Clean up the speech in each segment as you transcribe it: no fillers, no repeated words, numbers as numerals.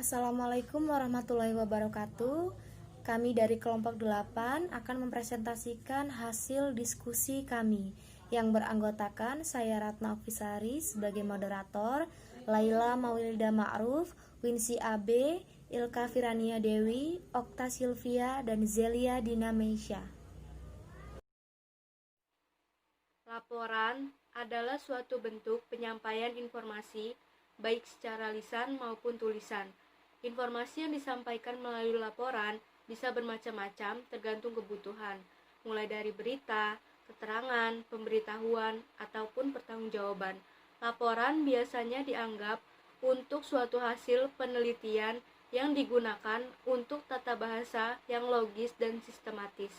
Assalamualaikum warahmatullahi wabarakatuh. Kami dari kelompok 8 akan mempresentasikan hasil diskusi kami yang beranggotakan saya Ratna Ofisari sebagai moderator, Laila Maulida Ma'ruf, Winsi AB, Ilka Firania Dewi, Okta Silvia, dan Zelia Dina Meisha. Laporan adalah suatu bentuk penyampaian informasi baik secara lisan maupun tulisan. Informasi yang disampaikan melalui laporan bisa bermacam-macam tergantung kebutuhan, mulai dari berita, keterangan, pemberitahuan, ataupun pertanggungjawaban. Laporan biasanya dianggap untuk suatu hasil penelitian yang digunakan untuk tata bahasa yang logis dan sistematis.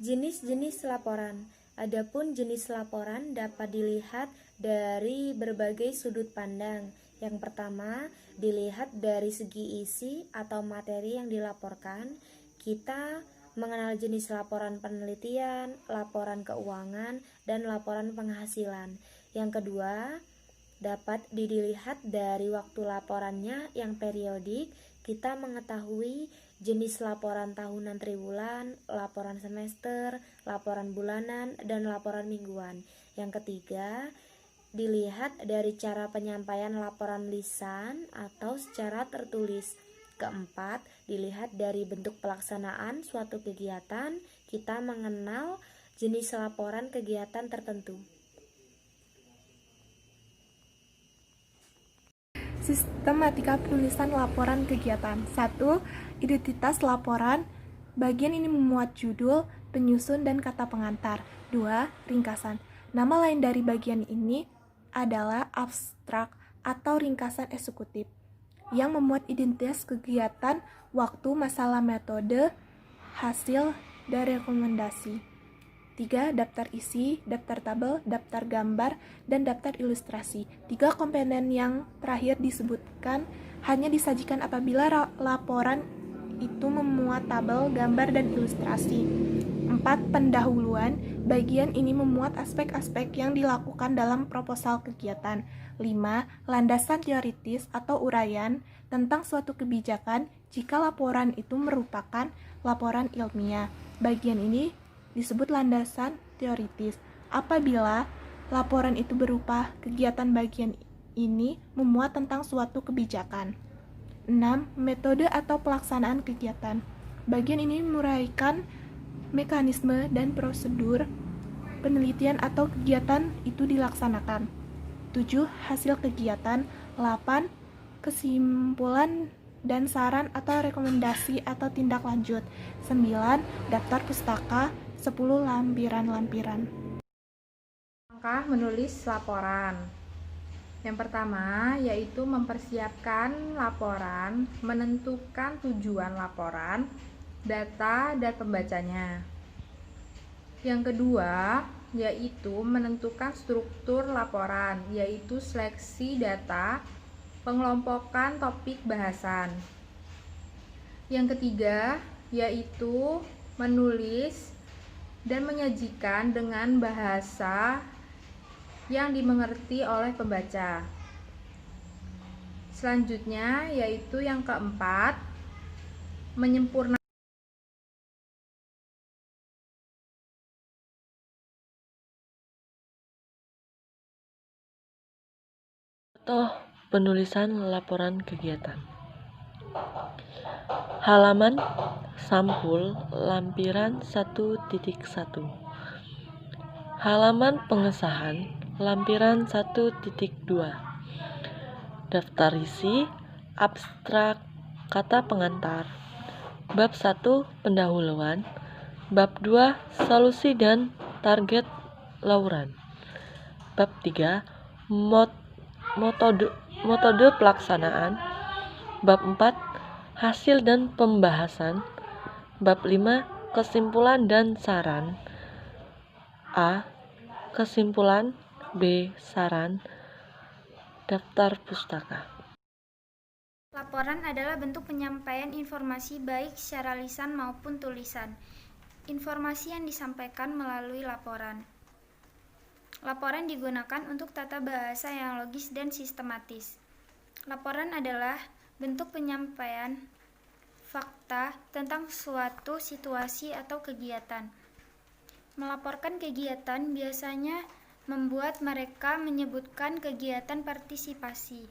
Jenis-jenis laporan. Adapun jenis laporan dapat dilihat dari berbagai sudut pandang. Yang pertama, dilihat dari segi isi atau materi yang dilaporkan. Kita mengenal jenis laporan penelitian, laporan keuangan, dan laporan penghasilan. Yang kedua, dapat dilihat dari waktu laporannya yang periodik. Kita mengetahui jenis laporan tahunan triwulan, laporan semester, laporan bulanan, dan laporan mingguan. Yang ketiga, dilihat dari cara penyampaian laporan lisan atau secara tertulis. Keempat, dilihat dari bentuk pelaksanaan suatu kegiatan. Kita mengenal jenis laporan kegiatan tertentu. Sistematika penulisan laporan kegiatan. 1. Identitas laporan. Bagian ini memuat judul, penyusun, dan kata pengantar. 2. Ringkasan. Nama lain dari bagian ini adalah abstrak atau ringkasan eksekutif yang memuat identitas kegiatan, waktu, masalah, metode, hasil, dan rekomendasi. 3. Daftar isi, daftar tabel, daftar gambar, dan daftar ilustrasi. 3 komponen yang terakhir disebutkan hanya disajikan apabila laporan itu memuat tabel, gambar, dan ilustrasi. 4. Pendahuluan. Bagian ini memuat aspek-aspek yang dilakukan dalam proposal kegiatan. 5. Landasan teoritis atau uraian tentang suatu kebijakan jika laporan itu merupakan laporan ilmiah. Bagian ini disebut landasan teoritis apabila laporan itu berupa kegiatan. Bagian ini memuat tentang suatu kebijakan. 6. Metode atau pelaksanaan kegiatan. Bagian ini menguraikan mekanisme dan prosedur penelitian atau kegiatan itu dilaksanakan. 7. Hasil kegiatan. 8. Kesimpulan dan saran atau rekomendasi atau tindak lanjut. 9. Daftar pustaka. 10. Lampiran-lampiran. Langkah menulis laporan. Yang pertama yaitu mempersiapkan laporan, menentukan tujuan laporan, data dan pembacanya. Yang kedua yaitu menentukan struktur laporan, yaitu seleksi data, pengelompokan topik bahasan. Yang ketiga yaitu menulis dan menyajikan dengan bahasa yang dimengerti oleh pembaca. Selanjutnya yaitu yang keempat, menyempurnakan Contoh penulisan laporan kegiatan. Halaman sampul lampiran 1.1. Halaman pengesahan lampiran 1.2. Daftar isi, abstrak, kata pengantar. Bab 1 pendahuluan. Bab 2 solusi dan target laurean. Bab 3 metode pelaksanaan. Bab 4 hasil dan pembahasan. Bab 5 kesimpulan dan saran. A. Kesimpulan. B. Saran. Daftar pustaka. Laporan adalah bentuk penyampaian informasi baik secara lisan maupun tulisan. Informasi yang disampaikan melalui laporan. Laporan digunakan untuk tata bahasa yang logis dan sistematis. Laporan adalah bentuk penyampaian fakta tentang suatu situasi atau kegiatan. Melaporkan kegiatan biasanya membuat mereka menyebutkan kegiatan partisipasi.